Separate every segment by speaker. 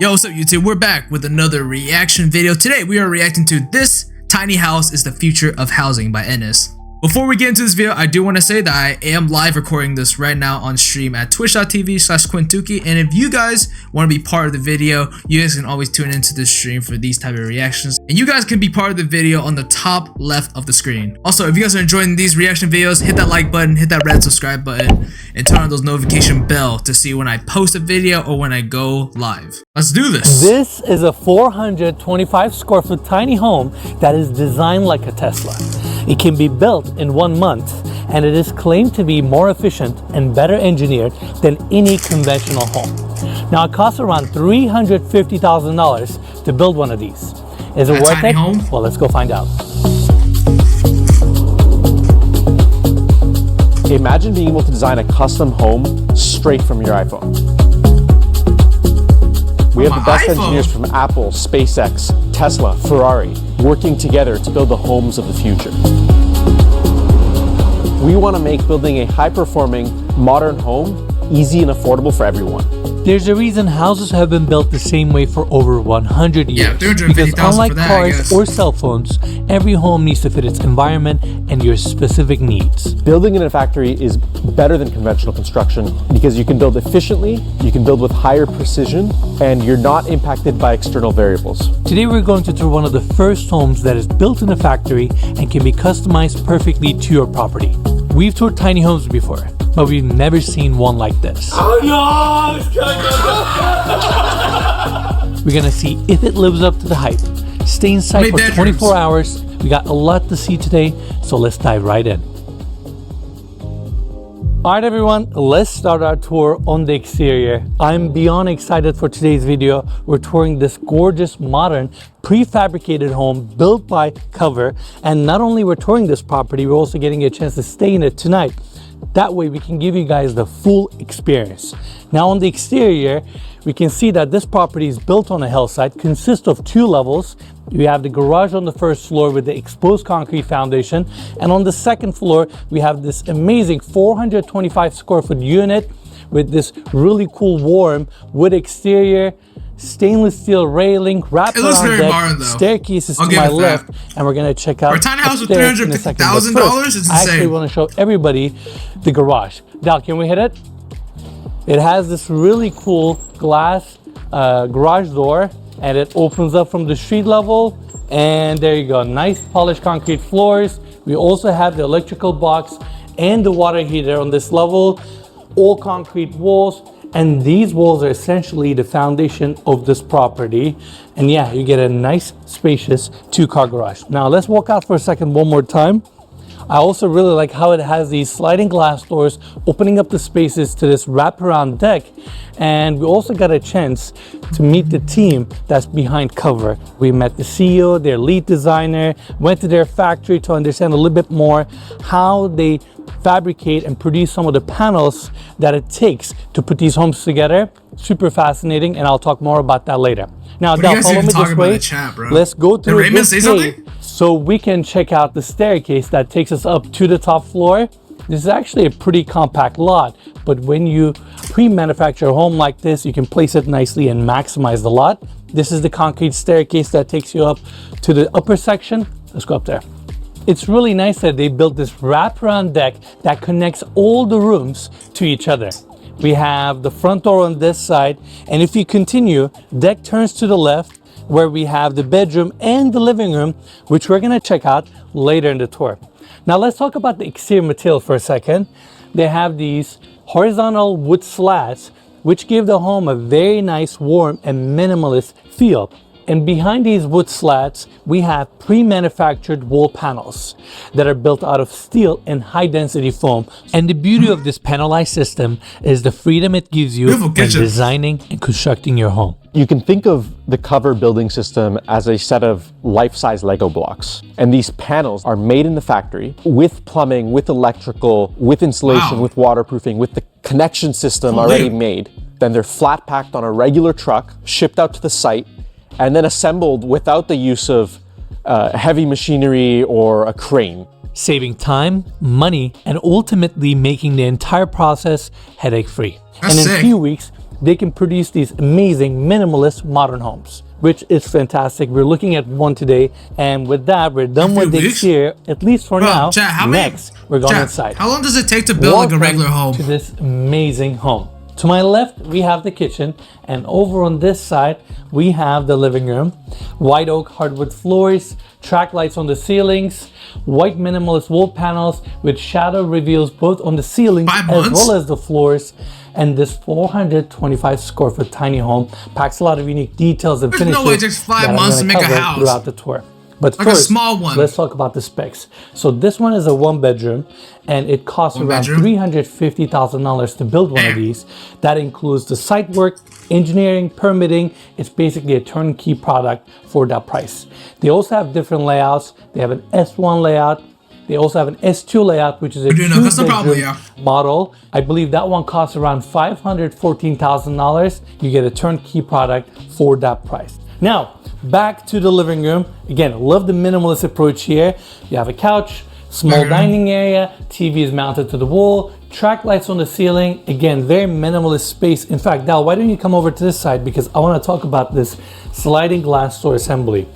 Speaker 1: Yo, what's up YouTube? We're back with another reaction video. Today we are reacting to This Tiny House is the Future of Housing by Enes. Before we get into this video, I do want to say that I am live recording this right now on stream at twitch.tv/Quinn, and if you guys want to be part of the video, you guys can always tune into this stream for these type of reactions, and you guys can be part of the video on the top left of the screen. Also, if you guys are enjoying these reaction videos, hit that like button, hit that red subscribe button, and turn on those notification bell to see when I post a video or when I go live. Let's do this.
Speaker 2: This is a 425 square foot tiny home that is designed like a Tesla. It can be built in 1 month, and it is claimed to be more efficient and better engineered than any conventional home. Now, it costs around $350,000 to build one of these. Is it worth it? Home? Well, let's go find out.
Speaker 3: Imagine being able to design a custom home straight from your iPhone. We have the best engineers from Apple, SpaceX, Tesla, Ferrari, working together to build the homes of the future. We want to make building a high-performing, modern home easy and affordable for everyone.
Speaker 2: There's a reason houses have been built the same way for over 100 years.
Speaker 1: Yeah,
Speaker 2: because unlike cars or cell phones, every home needs to fit its environment and your specific needs.
Speaker 3: Building in a factory is better than conventional construction because you can build efficiently, you can build with higher precision, and you're not impacted by external variables.
Speaker 2: Today we're going to tour one of the first homes that is built in a factory and can be customized perfectly to your property. We've toured tiny homes before, but we've never seen one like this. We're gonna see if it lives up to the hype. Stay inside for 24 hours. We got a lot to see today, so let's dive right in. Alright everyone, let's start our tour on the exterior. I'm beyond excited for today's video. We're touring this gorgeous, modern, prefabricated home built by Cover. And not only we're touring this property, we're also getting a chance to stay in it tonight. That way we can give you guys the full experience. Now on the exterior, we can see that this property is built on a hillside, consists of 2 levels. We have the garage on the first floor with the exposed concrete foundation. And on the second floor, we have this amazing 425 square foot unit with this really cool warm wood exterior, stainless steel railing, wrapped around deck, staircases to my left, and we're gonna check out
Speaker 1: our tiny house with $350,000 is insane.
Speaker 2: I actually want to show everybody the garage. Dal, can we hit it? It has this really cool glass garage door, and it opens up from the street level, and there you go, nice polished concrete floors. We also have the electrical box and the water heater on this level, all concrete walls. And these walls are essentially the foundation of this property. And yeah, you get a nice, spacious 2-car garage. Now let's walk out for a second one more time. I also really like how it has these sliding glass doors opening up the spaces to this wraparound deck. And we also got a chance to meet the team that's behind Cover. We met the CEO, their lead designer, went to their factory to understand a little bit more how they fabricate and produce some of the panels that it takes to put these homes together. Super fascinating, and I'll talk more about that later. Now, Del, follow me this way. Let's go through this gate so we can check out the staircase that takes us up to the top floor. This is actually a pretty compact lot, but when you pre-manufacture a home like this, you can place it nicely and maximize the lot. This is the concrete staircase that takes you up to the upper section. Let's go up there. It's really nice that they built this wraparound deck that connects all the rooms to each other. We have the front door on this side, and if you continue, deck turns to the left where we have the bedroom and the living room, which we're gonna check out later in the tour. Now let's talk about the exterior material for a second. They have these horizontal wood slats, which give the home a very nice, warm, and minimalist feel. And behind these wood slats, we have pre-manufactured wall panels that are built out of steel and high-density foam. And the beauty of this panelized system is the freedom it gives you when designing and constructing your home.
Speaker 3: You can think of the Cover building system as a set of life-size Lego blocks. And these panels are made in the factory with plumbing, with electrical, with insulation, with waterproofing, with the connection system already made. Then they're flat packed on a regular truck, shipped out to the site, and then assembled without the use of heavy machinery or a crane.
Speaker 2: Saving time, money, and ultimately making the entire process headache-free. And in a few weeks, they can produce these amazing minimalist modern homes, which is fantastic. We're looking at one today, and with that, we're done with the exterior, at least for now.
Speaker 1: Chat,
Speaker 2: Next, we're going inside.
Speaker 1: How long does it take to build like a regular home?
Speaker 2: To this amazing home. To my left, we have the kitchen, and over on this side, we have the living room. White oak hardwood floors, track lights on the ceilings, white minimalist wall panels with shadow reveals both on the ceilings as well as the floors. And this 425 square foot tiny home packs a lot of unique details and finishes.
Speaker 1: No way it takes 5 months to make a house
Speaker 2: throughout the tour. But
Speaker 1: like
Speaker 2: first,
Speaker 1: a small one.
Speaker 2: Let's talk about the specs. So this one is a 1-bedroom, and it costs around $350,000 to build one of these. That includes the site work, engineering, permitting. It's basically a turnkey product for that price. They also have different layouts. They have an S1 layout. They also have an S2 layout, which is a 2-bedroom model. I believe that one costs around $514,000. You get a turnkey product for that price. Now, back to the living room. Again, love the minimalist approach here. You have a couch, small dining area, TV is mounted to the wall, track lights on the ceiling. Again, very minimalist space. In fact, Dal, why don't you come over to this side, because I want to talk about this sliding glass door assembly.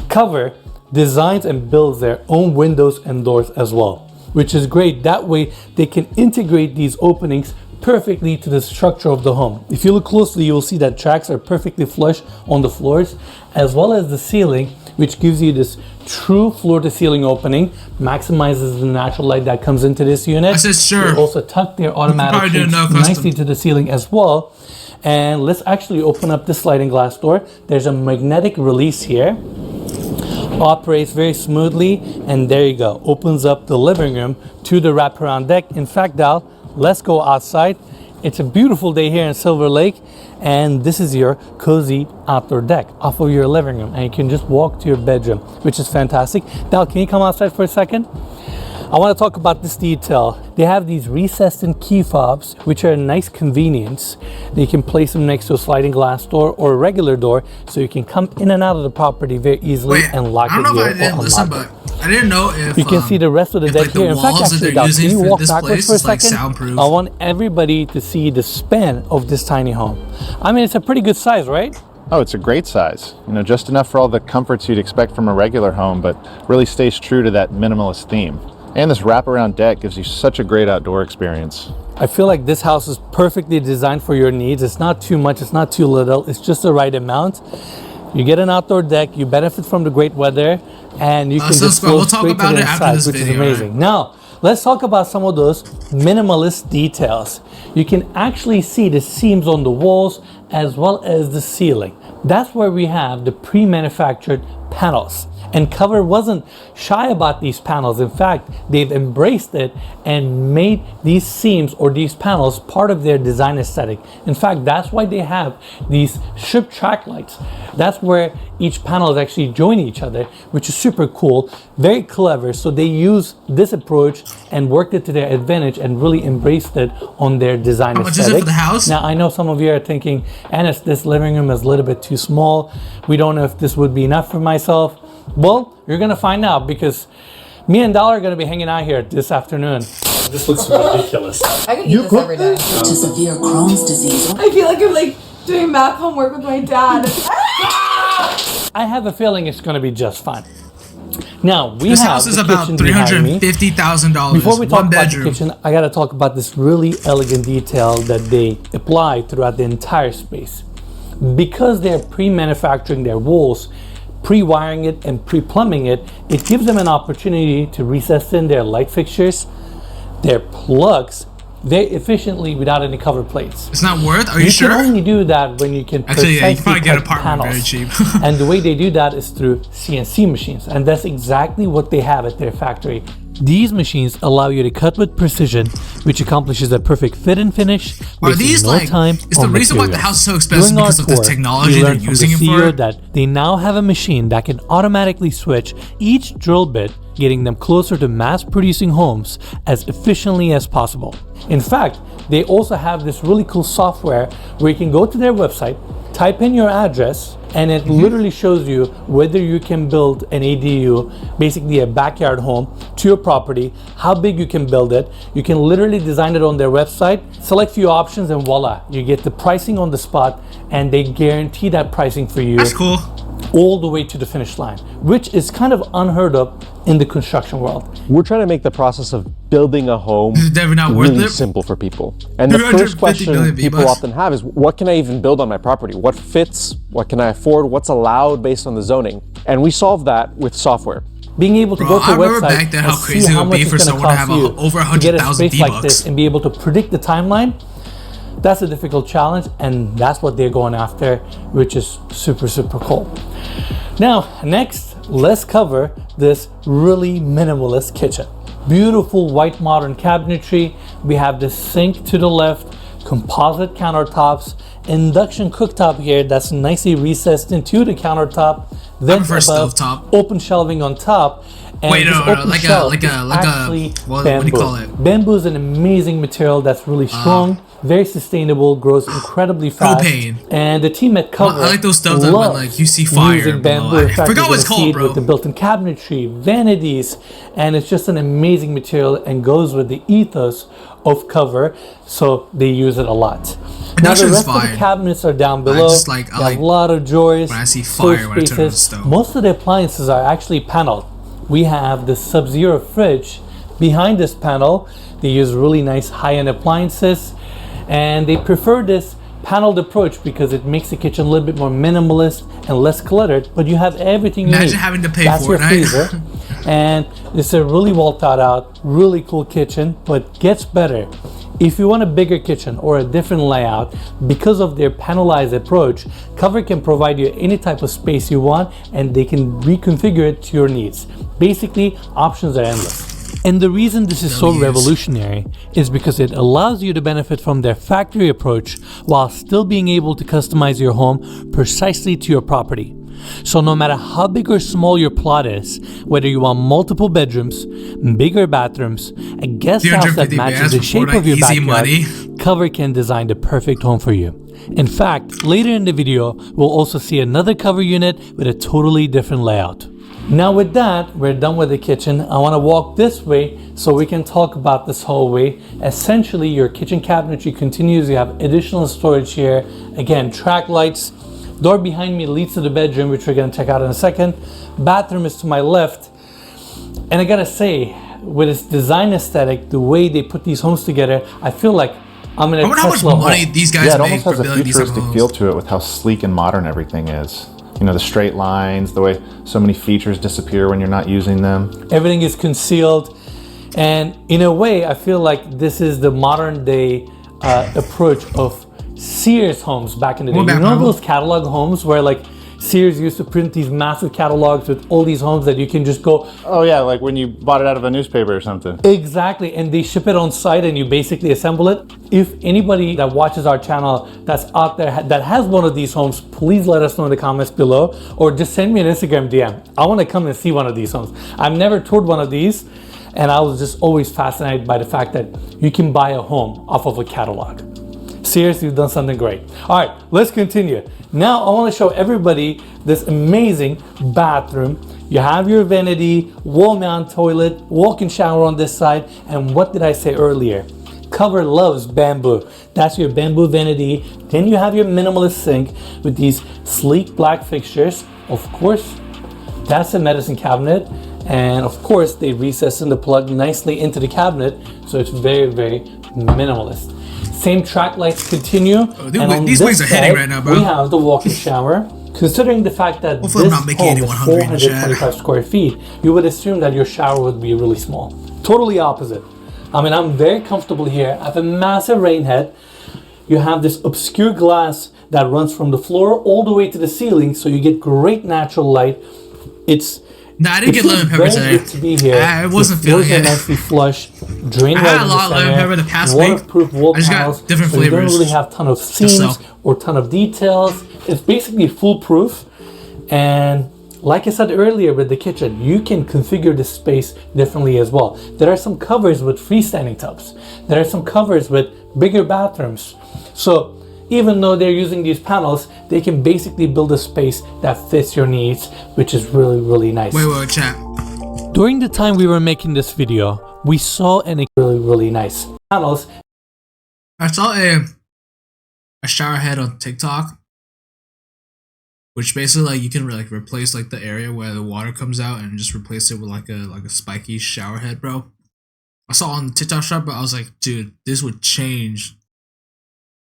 Speaker 2: Cover designs and builds their own windows and doors as well, which is great. That way they can integrate these openings perfectly to the structure of the home. If you look closely, you will see that tracks are perfectly flush on the floors as well as the ceiling, which gives you this true floor to ceiling opening, maximizes the natural light that comes into this unit.
Speaker 1: I said sure.
Speaker 2: They also tuck their automatic shades nicely to the ceiling as well. And let's actually open up this sliding glass door. There's a magnetic release here. Operates very smoothly, and there you go. Opens up the living room to the wraparound deck. In fact, Dal, let's go outside. It's a beautiful day here in Silver Lake, and this is your cozy outdoor deck off of your living room, and you can just walk to your bedroom, which is fantastic. Dal, can you come outside for a second? I want to talk about this detail. They have these recessed in key fobs, which are a nice convenience. You can place them next to a sliding glass door or a regular door, so you can come in and out of the property very easily and lock it.
Speaker 1: I don't know if I didn't listen, but I didn't know if
Speaker 2: you can see the rest of the deck here. In fact, actually, Dal, can you walk backwards for a second?
Speaker 1: Soundproof.
Speaker 2: I want everybody to see the span of this tiny home. I mean, it's a pretty good size, right?
Speaker 4: Oh, it's a great size. You know, just enough for all the comforts you'd expect from a regular home, but really stays true to that minimalist theme. And this wraparound deck gives you such a great outdoor experience.
Speaker 2: I feel like this house is perfectly designed for your needs. It's not too much, it's not too little, it's just the right amount. You get an outdoor deck, you benefit from the great weather, and you can just go straight to the inside, which is amazing. Right? Now, let's talk about some of those minimalist details. You can actually see the seams on the walls as well as the ceiling. That's where we have the pre-manufactured panels. And Cover wasn't shy about these panels. In fact, they've embraced it and made these seams or these panels part of their design aesthetic. In fact, that's why they have these strip track lights. That's where each panel is actually joining each other, which is super cool, very clever. So they use this approach and worked it to their advantage and really embraced it on their design aesthetic. How much is it
Speaker 1: for the house?
Speaker 2: Now, I know some of you are thinking, Enes, this living room is a little bit too small. We don't know if this would be enough for myself. Well, you're gonna find out, because me and Dal are gonna be hanging out here this afternoon. This looks ridiculous.
Speaker 5: I can eat this every day.
Speaker 6: To severe Crohn's disease.
Speaker 5: I feel like I'm like doing math homework with my dad.
Speaker 2: I have a feeling it's gonna be just fine. Now,
Speaker 1: this house is about $350,000.
Speaker 2: Before we talk about the kitchen, I gotta talk about this really elegant detail that they apply throughout the entire space. Because they're pre-manufacturing their walls, pre-wiring it and pre-plumbing it, it gives them an opportunity to recess in their light fixtures, their plugs, very efficiently without any cover plates.
Speaker 1: It's not worth? Are you sure?
Speaker 2: You can only do that when you can
Speaker 1: you probably get an apartment
Speaker 2: panels.
Speaker 1: very cheap.
Speaker 2: And the way they do that is through CNC machines, and that's exactly what they have at their factory. These machines allow you to cut with precision, which accomplishes a perfect fit and finish.
Speaker 1: Are these
Speaker 2: no time
Speaker 1: is the reason why the house is so expensive because of the technology they're using it for?
Speaker 2: That they now have a machine that can automatically switch each drill bit, getting them closer to mass-producing homes as efficiently as possible. In fact, they also have this really cool software where you can go to their website, type in your address, and it literally shows you whether you can build an ADU, basically a backyard home, to your property, how big you can build it. You can literally design it on their website, select few options, and voila, you get the pricing on the spot, and they guarantee that pricing for you.
Speaker 1: That's cool.
Speaker 2: All the way to the finish line, which is kind of unheard of in the construction world.
Speaker 3: We're trying to make the process of building a home
Speaker 1: Never not worth
Speaker 3: really
Speaker 1: it.
Speaker 3: simple for people. And the
Speaker 1: 350
Speaker 3: first question
Speaker 1: million
Speaker 3: people
Speaker 1: V-Bucks.
Speaker 3: often have is, what can I even build on my property? What fits? What can I afford? What's allowed based on the zoning? And we solve that with software.
Speaker 2: Being able to
Speaker 1: Bro,
Speaker 2: go to
Speaker 1: I
Speaker 2: a
Speaker 1: remember
Speaker 2: website
Speaker 1: back then
Speaker 2: and
Speaker 1: how
Speaker 2: see
Speaker 1: crazy it
Speaker 2: how
Speaker 1: would
Speaker 2: much
Speaker 1: be
Speaker 2: it's
Speaker 1: for
Speaker 2: going to
Speaker 1: someone to
Speaker 2: cost
Speaker 1: have
Speaker 2: you
Speaker 1: over
Speaker 2: to get a
Speaker 1: 100,000
Speaker 2: space like
Speaker 1: V-Bucks.
Speaker 2: this and be able to predict the timeline. That's a difficult challenge, and that's what they're going after, which is super, super cool. Now, next, let's cover this really minimalist kitchen. Beautiful white modern cabinetry. We have the sink to the left, composite countertops, induction cooktop here that's nicely recessed into the countertop. Then
Speaker 1: prefer
Speaker 2: above,
Speaker 1: stovetop.
Speaker 2: open shelving on top. And
Speaker 1: Wait,
Speaker 2: this
Speaker 1: no,
Speaker 2: open
Speaker 1: like
Speaker 2: shelf is
Speaker 1: a
Speaker 2: actually
Speaker 1: what do you
Speaker 2: bamboo.
Speaker 1: call it?
Speaker 2: Bamboo is an amazing material that's really strong, very sustainable, grows incredibly fast.
Speaker 1: Propane.
Speaker 2: And the team at Cover,
Speaker 1: I like those stuff that when,
Speaker 2: loves
Speaker 1: like, you see fire
Speaker 2: using
Speaker 1: below.
Speaker 2: bamboo.
Speaker 1: I
Speaker 2: In fact,
Speaker 1: forgot
Speaker 2: you're
Speaker 1: what it's
Speaker 2: gonna
Speaker 1: called,
Speaker 2: see it
Speaker 1: bro.
Speaker 2: with the built-in cabinetry, vanities, and it's just an amazing material and goes with the ethos of Cover, so they use it a lot. Now the
Speaker 1: Production's
Speaker 2: rest of the
Speaker 1: fire.
Speaker 2: cabinets are down below.
Speaker 1: just like- I
Speaker 2: They have
Speaker 1: like
Speaker 2: a lot of drawers,
Speaker 1: when I see
Speaker 2: storage
Speaker 1: fire when I turn on the
Speaker 2: spaces.
Speaker 1: stove.
Speaker 2: Most of the appliances are actually paneled. We have the Sub-Zero fridge behind this panel. They use really nice high-end appliances, and they prefer this paneled approach because it makes the kitchen a little bit more minimalist and less cluttered, but you have everything you need.
Speaker 1: Imagine having to pay
Speaker 2: That's
Speaker 1: for
Speaker 2: your
Speaker 1: it, right?
Speaker 2: freezer. And it's a really well thought out, really cool kitchen, but gets better. If you want a bigger kitchen or a different layout, because of their panelized approach, Cover can provide you any type of space you want, and they can reconfigure it to your needs. Basically, options are endless. And the reason this is so
Speaker 1: Yes.
Speaker 2: revolutionary is because it allows you to benefit from their factory approach while still being able to customize your home precisely to your property. So no matter how big or small your plot is, whether you want multiple bedrooms, bigger bathrooms, a guest house that
Speaker 1: 350
Speaker 2: matches the
Speaker 1: bands
Speaker 2: shape
Speaker 1: before
Speaker 2: of your
Speaker 1: that easy
Speaker 2: backyard,
Speaker 1: money.
Speaker 2: Cover can design the perfect home for you. In fact, later in the video, we'll also see another Cover unit with a totally different layout. Now with that, we're done with the kitchen. I want to walk this way so we can talk about this hallway. Essentially, your kitchen cabinetry continues. You have additional storage here. Again, track lights. Door behind me leads to the bedroom, which we're going to check out in a second. Bathroom is to my left. And I gotta say, with its design aesthetic, the way they put these homes together, I feel like I'm in a
Speaker 1: I wonder how much
Speaker 2: Tesla
Speaker 1: money
Speaker 2: home.
Speaker 1: these guys
Speaker 4: Yeah, it
Speaker 1: make
Speaker 4: almost
Speaker 1: for
Speaker 4: has a
Speaker 1: building these type of
Speaker 4: futuristic
Speaker 1: homes.
Speaker 4: feel to it with how sleek and modern everything is. You know, the straight lines, the way so many features disappear when you're not using them.
Speaker 2: Everything is concealed. And in a way, I feel like this is the modern day approach of Sears homes back in the day.
Speaker 1: What
Speaker 2: You
Speaker 1: about
Speaker 2: know
Speaker 1: Marvel?
Speaker 2: those catalog homes where like Sears used to print these massive catalogs with all these homes that you can just go,
Speaker 4: Oh yeah, like when you bought it out of a newspaper or something.
Speaker 2: exactly, and they ship it on site and you basically assemble it. If anybody that watches our channel that's out there that has one of these homes, please let us know in the comments below, or just send me an Instagram DM. I want to come and see one of these homes. I've never toured one of these, and I was just always fascinated by the fact that you can buy a home off of a catalog. Seriously, you've done something great. All right, let's continue. Now I want to show everybody this amazing bathroom. You have your vanity, wall mount toilet, walk-in shower on this side, and what did I say earlier? Cover loves bamboo. That's your bamboo vanity. Then you have your minimalist sink with these sleek black fixtures. Of course, that's a medicine cabinet. And of course, they recess in the plug nicely into the cabinet. So it's very, very minimalist. Same track lights continue. And on
Speaker 1: these
Speaker 2: this
Speaker 1: wings are hitting
Speaker 2: side,
Speaker 1: right now, bro.
Speaker 2: We have the walk-in shower. Considering the fact that
Speaker 1: Hopefully I'm
Speaker 2: this
Speaker 1: not making
Speaker 2: home
Speaker 1: anyone
Speaker 2: is
Speaker 1: hungry in the chat.
Speaker 2: 425 square feet, you would assume that your shower would be really small. Totally opposite. I mean, I'm very comfortable here. I have a massive rain head. You have this obscure glass that runs from the floor all the way to the ceiling, so you get great natural light.
Speaker 1: Nah, I didn't get lemon pepper
Speaker 2: very
Speaker 1: today.
Speaker 2: good to be here.
Speaker 1: I wasn't
Speaker 2: The floors
Speaker 1: feeling
Speaker 2: are
Speaker 1: it.
Speaker 2: nicely flush, drain
Speaker 1: I
Speaker 2: right
Speaker 1: had a
Speaker 2: in
Speaker 1: lot of
Speaker 2: the
Speaker 1: lemon
Speaker 2: center,
Speaker 1: pepper the past week.
Speaker 2: waterproof wall
Speaker 1: I just got
Speaker 2: panels,
Speaker 1: different
Speaker 2: so you don't
Speaker 1: flavors.
Speaker 2: really have ton of seams
Speaker 1: so.
Speaker 2: or ton of details. It's basically foolproof. And like I said earlier with the kitchen, you can configure the space differently as well. There are some covers with freestanding tubs. There are some covers with bigger bathrooms. So even though they're using these panels, they can basically build a space that fits your needs, which is really, really nice.
Speaker 1: Wait, chat.
Speaker 2: During the time we were making this video, we saw an really, really nice panels.
Speaker 1: I saw a shower head on TikTok, which basically like you can like replace like the area where the water comes out and just replace it with like a spiky shower head, bro. I saw on TikTok shop, but I was like, dude, this would change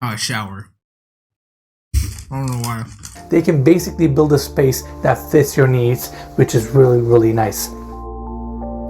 Speaker 1: how I shower. I don't know why.
Speaker 2: They can basically build a space that fits your needs, which is really, really nice.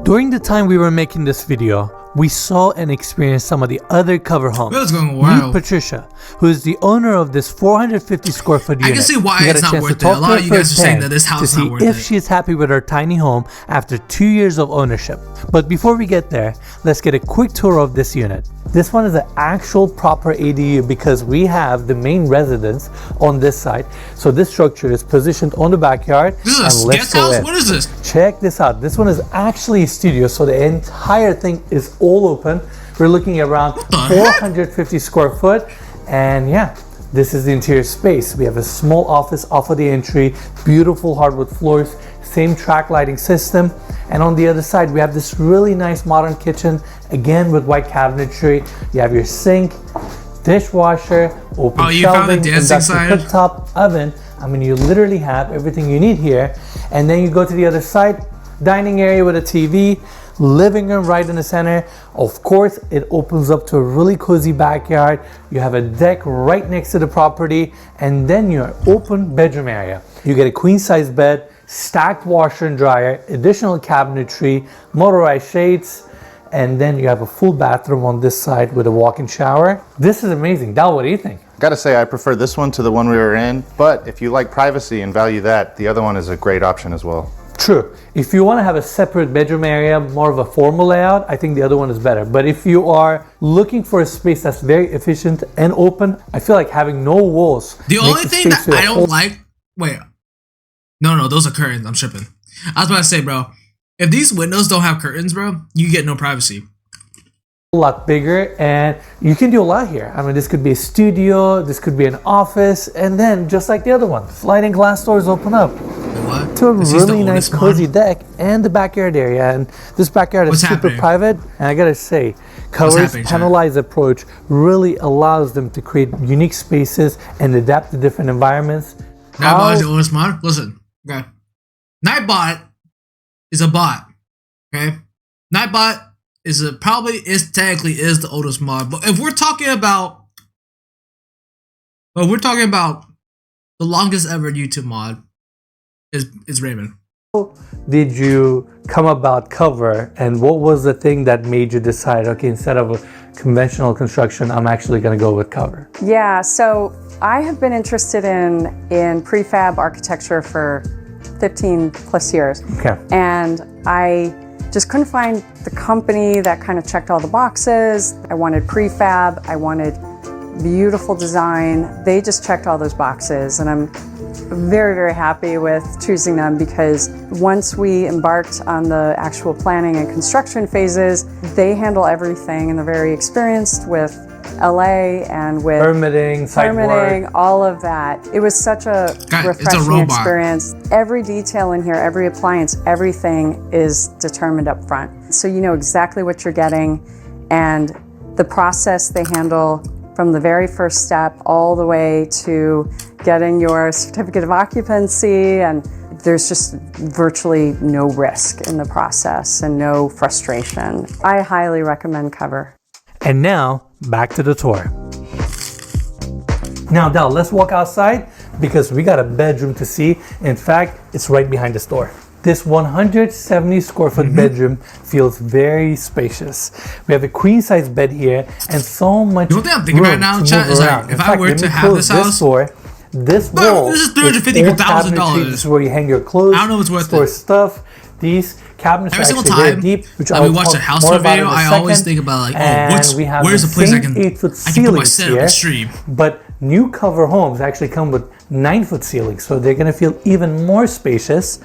Speaker 2: During the time we were making this video, we saw and experienced some of the other cover homes.
Speaker 1: That's going wild.
Speaker 2: Meet Patricia, who is the owner of this 450 square foot unit.
Speaker 1: I can see why it's not worth it. A lot of you guys are saying that this house is not worth it.
Speaker 2: To see if she's happy with her tiny home after 2 years of ownership. But before we get there, let's get a quick tour of this unit. This one is an actual proper ADU because we have the main residence on this side. So this structure is positioned on the backyard.
Speaker 1: This is a guest house? What is this?
Speaker 2: Check this out. This one is actually a studio, so the entire thing is all open. We're looking at around 450 square foot, and yeah, this is the interior space. We have a small office off of the entry, beautiful hardwood floors, same track lighting system, and on the other side we have this really nice modern kitchen, again with white cabinetry. You have your sink, dishwasher, open shelving, industrial cooktop, oven. I mean, you literally have everything you need here. And then you go to the other side, dining area with a TV, living room right in the center. Of course, it opens up to a really cozy backyard. You have a deck right next to the property, and then your open bedroom area. You get a queen size bed, stacked washer and dryer, additional cabinetry, motorized shades, and then you have a full bathroom on this side with a walk-in shower. This is amazing. Dal, what do you think?
Speaker 4: Gotta say, I prefer this one to the one we were in, but if you like privacy and value that, the other one is a great option as well.
Speaker 2: True. If you want to have a separate bedroom area, more of a formal layout, I think the other one is better. But if you are looking for a space that's very efficient and open, I feel like having no walls.
Speaker 1: The only thing that I don't like, no, those are curtains. I'm tripping. I was about to say, bro, if these windows don't have curtains, bro, you get no privacy.
Speaker 2: A lot bigger, and you can do a lot here. I mean, this could be a studio, this could be an office, and then just like the other one, sliding glass doors open up to a really nice cozy deck and the backyard area. And this backyard is super private, and I gotta say, Cover's panelized approach really allows them to create unique spaces and adapt to different environments.
Speaker 1: Nightbot is the oldest mod. Listen, okay, Nightbot is a bot. Okay, Nightbot is technically the oldest mod, but if we're talking about the longest ever YouTube mod, is Raymond.
Speaker 2: How did you come about Cover, and what was the thing that made you decide, okay, instead of a conventional construction, I'm actually going to go with Cover?
Speaker 7: Yeah, so I have been interested in prefab architecture for 15 plus years.
Speaker 2: Okay.
Speaker 7: And I just couldn't find the company that kind of checked all the boxes. I wanted prefab, I wanted beautiful design. They just checked all those boxes, and I'm very, very happy with choosing them because once we embarked on the actual planning and construction phases, they handle everything and they're very experienced with LA and with
Speaker 2: permitting, site work,
Speaker 7: all of that. It was such a refreshing experience. Every detail in here, every appliance, everything is determined up front. So you know exactly what you're getting, and the process they handle from the very first step all the way to getting your certificate of occupancy, and there's just virtually no risk in the process and no frustration. I highly recommend Cover.
Speaker 2: And now, back to the tour. Now, Dal, let's walk outside because we got a bedroom to see. In fact, it's right behind this door. This 170 square foot bedroom feels very spacious. We have a queen size bed here and so much room. You know what I'm thinking right now, chat? Is like,
Speaker 1: if I were to have this house,
Speaker 2: this wall,
Speaker 1: this is $350,000.
Speaker 2: This is where you hang your clothes,
Speaker 1: I don't know what's worth
Speaker 2: store
Speaker 1: it.
Speaker 2: Stuff. These cabinets
Speaker 1: every
Speaker 2: are
Speaker 1: single
Speaker 2: actually
Speaker 1: time
Speaker 2: very deep, which
Speaker 1: we watch a house tour video, I always think about like, where's the place I can put my setup and stream.
Speaker 2: But new Cover homes actually come with 9-foot ceilings, so they're gonna feel even more spacious.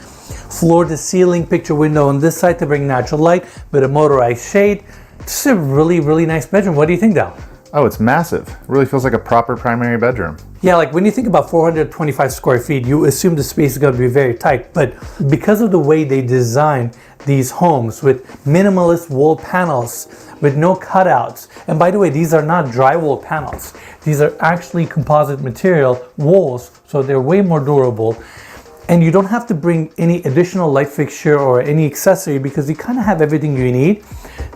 Speaker 2: Floor to ceiling picture window on this side to bring natural light with a motorized shade. It's a really, really nice bedroom. What do you think, Dal?
Speaker 4: Oh, it's massive. It really feels like a proper primary bedroom.
Speaker 2: Yeah, like when you think about 425 square feet, you assume the space is going to be very tight. But because of the way they design these homes with minimalist wall panels, with no cutouts. And by the way, these are not drywall panels. These are actually composite material walls, so they're way more durable. And you don't have to bring any additional light fixture or any accessory because you kind of have everything you need.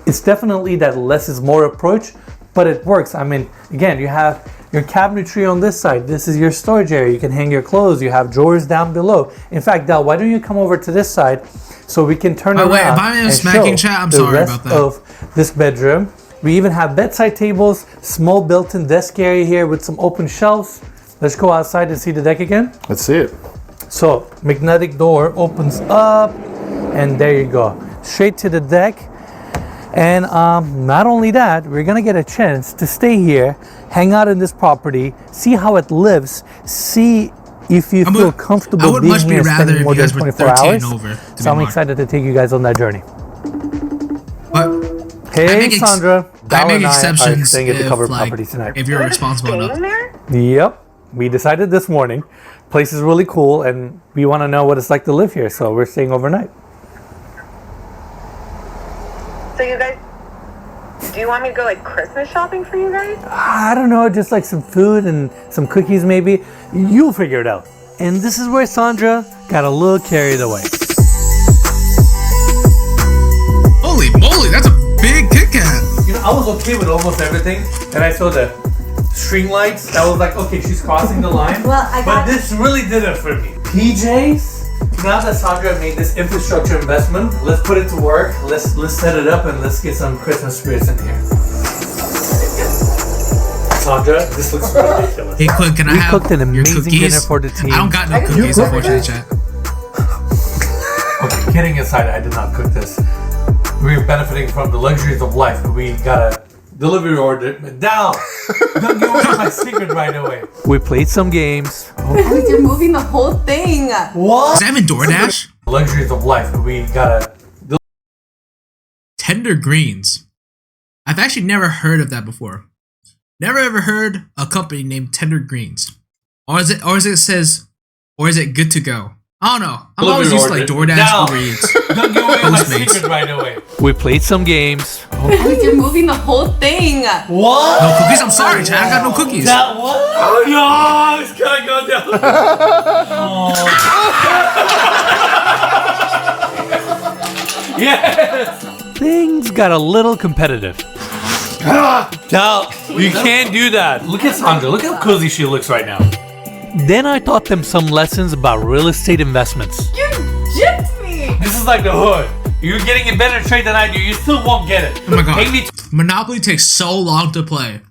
Speaker 2: It's definitely that less is more approach, but it works. I mean, again, you have your cabinetry on this side. This is your storage area. You can hang your clothes. You have drawers down below. In fact, Del, why don't you come over to this side so we can turn around
Speaker 1: if I'm in a smacking
Speaker 2: show
Speaker 1: chat, I'm
Speaker 2: the
Speaker 1: sorry
Speaker 2: rest
Speaker 1: about that.
Speaker 2: of this bedroom. We even have bedside tables, small built-in desk area here with some open shelves. Let's go outside and see the deck again.
Speaker 4: Let's see it.
Speaker 2: So, magnetic door opens up, and there you go. Straight to the deck. And not only that, we're gonna get a chance to stay here, hang out in this property, see how it lives, see if you feel comfortable being here spending more than 24 hours. So I'm excited to take you guys on that journey.
Speaker 1: But
Speaker 2: hey, Sandra.
Speaker 1: I make exceptions
Speaker 2: staying at the covered property tonight.
Speaker 1: if you're responsible enough.
Speaker 2: Yep. We decided this morning. Place is really cool, and we want to know what it's like to live here, so we're staying overnight.
Speaker 8: So you guys, do you want me to go like Christmas shopping for you guys?
Speaker 2: I don't know, just like some food and some cookies maybe. You'll figure it out. And this is where Sandra got a little carried away.
Speaker 1: Holy moly, that's a big Kit Kat.
Speaker 2: You know, I was okay with almost everything. And I saw the string lights. That was like, okay, she's crossing the line. But this really did it for me. PJs. Now that Sandra made this infrastructure investment, let's put it to work. Let's set it up and let's get some Christmas spirits in here. Sandra, this looks ridiculous.
Speaker 1: Hey, Quinn, can I have
Speaker 2: cooked an
Speaker 1: your
Speaker 2: amazing
Speaker 1: cookies?
Speaker 2: dinner for the team.
Speaker 1: I don't got no cookies, unfortunately, chat.
Speaker 2: Okay, kidding aside, I did not cook this. We're benefiting from the luxuries of life. We got a delivery order. Down! Don't give away my secret right away. We played some games.
Speaker 5: Like you're moving the whole thing.
Speaker 2: What?
Speaker 1: Is that even DoorDash?
Speaker 2: Luxuries of life. We got a
Speaker 1: Tender Greens. I've actually never heard of that before. Never ever heard a company named Tender Greens. Or is it good to go? I don't know. I'm always used to like DoorDash, Uber Eats.
Speaker 2: Don't give away my secret right away. We played some games.
Speaker 5: Like you're moving the whole thing.
Speaker 2: What?
Speaker 1: No cookies? I'm sorry, Chad. I got no cookies.
Speaker 2: That what? Oh no! It's gonna go down. Yes. Things got a little competitive. Now you can't do that. Look at Sandra. Look how cozy she looks right now. Then I taught them some lessons about real estate investments.
Speaker 5: You gypped me.
Speaker 2: This is like the hood. You're getting a better trade than I do. You still won't get it.
Speaker 1: Oh my god. Monopoly takes so long to play.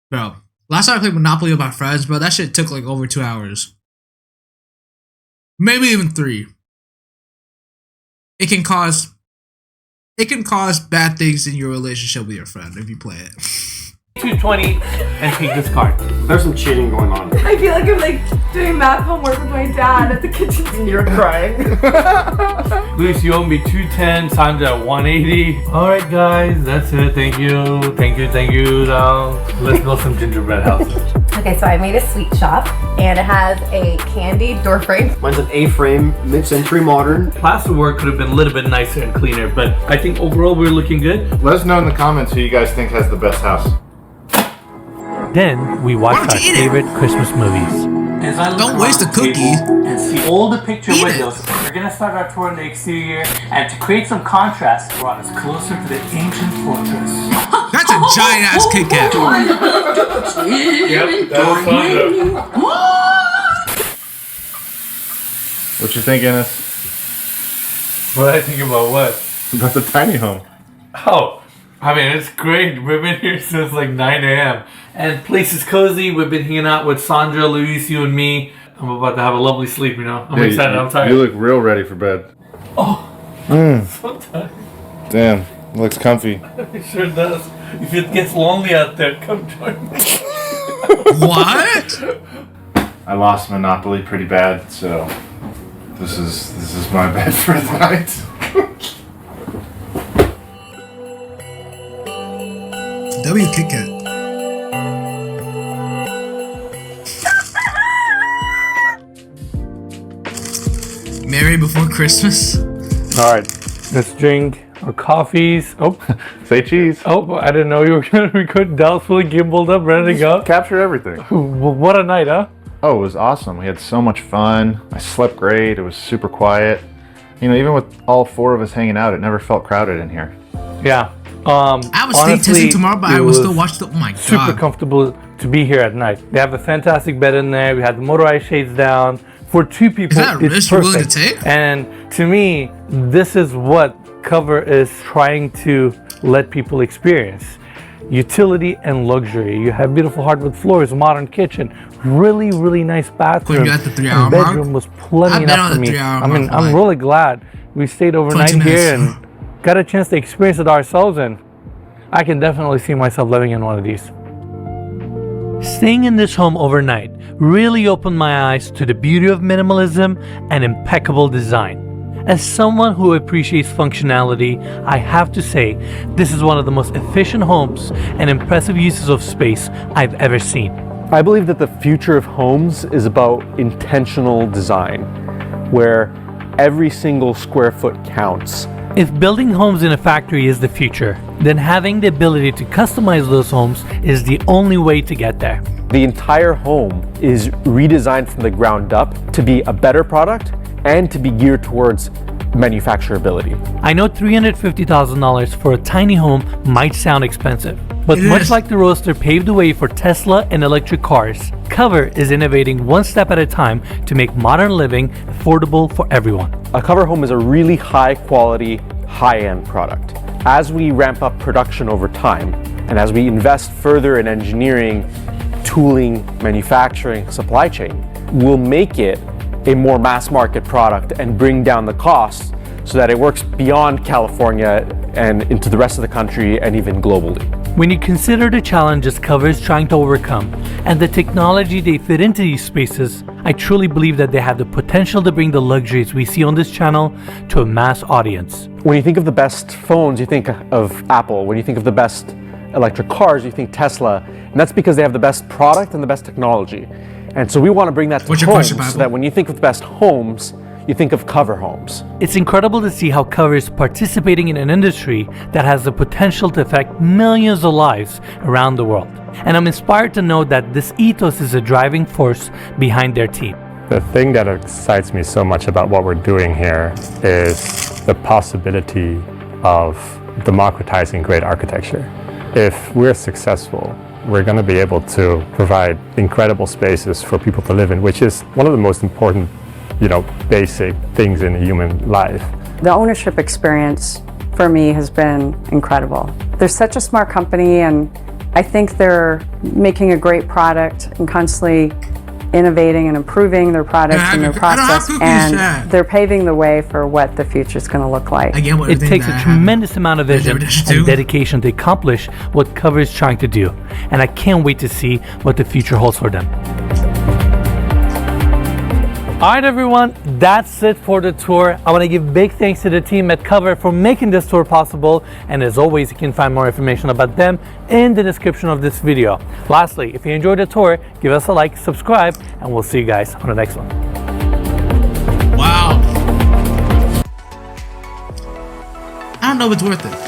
Speaker 1: Bro. Last time I played Monopoly with my friends, bro, that shit took like over 2 hours. Maybe even 3. It can cause bad things in your relationship with your friend if you play it.
Speaker 2: 220 and take this card.
Speaker 9: There's some cheating going on.
Speaker 5: I feel like I'm like doing math homework with my dad at the kitchen.
Speaker 9: You're crying.
Speaker 2: Luis, you owe me 210, Sandra 180. Alright guys, that's it. Thank you. Now let's build some gingerbread houses.
Speaker 8: Okay, so I made a sweet shop, and it has a candy door frame.
Speaker 9: Mine's an A-frame, mid-century modern.
Speaker 2: Plasterwork could have been a little bit nicer and cleaner, but I think overall we're looking good.
Speaker 4: Let us know in the comments who you guys think has the best house.
Speaker 2: Then we watched our favorite Christmas movies.
Speaker 1: Don't waste the cookie.
Speaker 2: And see all the picture windows. We're gonna start our tour in the exterior, and to create some contrast, brought us closer to the ancient fortress.
Speaker 1: That's a giant ass Kit Kat.
Speaker 2: Yep, that was
Speaker 4: What you think, Enes?
Speaker 2: What I think about what?
Speaker 4: About the tiny home.
Speaker 2: Oh, I mean, it's great. We've been here since like 9 a.m. And place is cozy. We've been hanging out with Sandra, Luis, you, and me. I'm about to have a lovely sleep, you know. I'm excited. I'm tired.
Speaker 4: You look real ready for bed.
Speaker 2: Oh, so tired.
Speaker 4: Damn, looks comfy.
Speaker 2: It sure does. If it gets lonely out there, come join me.
Speaker 1: What?
Speaker 4: I lost Monopoly pretty bad, so this is my bed for the night.
Speaker 1: W Kit Kat. merry before Christmas.
Speaker 2: All right, let's drink our coffees. Oh,
Speaker 4: Say cheese.
Speaker 2: oh, I didn't know you were gonna record. Dallas fully gimbaled up, ready to go.
Speaker 4: Capture everything.
Speaker 2: What a night, huh?
Speaker 4: Oh, it was awesome. We had so much fun. I slept great. It was super quiet. You know, even with all 4 of us hanging out, it never felt crowded in here.
Speaker 2: Yeah.
Speaker 1: I was staying testing tomorrow, but I will still watch the. Oh my god.
Speaker 2: Super comfortable to be here at night. They have a fantastic bed in there. We had the motorized shades down. For 2 people,
Speaker 1: Is that a risk you're willing to take?
Speaker 2: And to me, this is what Cover is trying to let people experience. Utility and luxury. You have beautiful hardwood floors, modern kitchen, really, really nice bathroom.
Speaker 1: Quinn, you at the 3-hour mark?
Speaker 2: Bedroom was plenty
Speaker 1: I've been
Speaker 2: enough
Speaker 1: on
Speaker 2: for
Speaker 1: the
Speaker 2: me.
Speaker 1: 3-hour
Speaker 2: I mean,
Speaker 1: mark,
Speaker 2: I'm
Speaker 1: like,
Speaker 2: really glad we stayed overnight
Speaker 1: 20
Speaker 2: here
Speaker 1: minutes.
Speaker 2: and got a chance to experience it ourselves, and I can definitely see myself living in one of these. Staying in this home overnight really opened my eyes to the beauty of minimalism and impeccable design. As someone who appreciates functionality, I have to say this is one of the most efficient homes and impressive uses of space I've ever seen.
Speaker 3: I believe that the future of homes is about intentional design, where every single square foot counts.
Speaker 2: If building homes in a factory is the future, then having the ability to customize those homes is the only way to get there.
Speaker 3: The entire home is redesigned from the ground up to be a better product and to be geared towards manufacturability.
Speaker 2: I know $350,000 for a tiny home might sound expensive, but much like the Roadster paved the way for Tesla and electric cars, Cover is innovating one step at a time to make modern living affordable for everyone.
Speaker 3: A cover home is a really high quality, high-end product. As we ramp up production over time, and as we invest further in engineering, tooling, manufacturing, supply chain, we'll make it a more mass market product and bring down the costs so that it works beyond California and into the rest of the country and even globally.
Speaker 2: When you consider the challenges Cover is trying to overcome and the technology they fit into these spaces, I truly believe that they have the potential to bring the luxuries we see on this channel to a mass audience.
Speaker 3: When you think of the best phones, you think of Apple. When you think of the best electric cars, you think Tesla. And that's because they have the best product and the best technology. And so we want to bring that to homes so that when you think of the best homes, you think of Cover homes.
Speaker 2: It's incredible to see how Cover is participating in an industry that has the potential to affect millions of lives around the world. And I'm inspired to know that this ethos is a driving force behind their team.
Speaker 10: The thing that excites me so much about what we're doing here is the possibility of democratizing great architecture. If we're successful, we're going to be able to provide incredible spaces for people to live in, which is one of the most important, basic things in a human life.
Speaker 7: The ownership experience for me has been incredible. They're such a smart company, and I think they're making a great product and constantly innovating and improving their products and their process, and they're paving the way for what the future is going to look like.
Speaker 2: It takes a tremendous amount of vision and dedication to accomplish what Cover is trying to do, and I can't wait to see what the future holds for them. Alright everyone, that's it for the tour. I want to give big thanks to the team at Cover for making this tour possible, and as always you can find more information about them in the description of this video. Lastly, if you enjoyed the tour, give us a like, subscribe, and we'll see you guys on the next one.
Speaker 1: Wow. I don't know if it's worth it.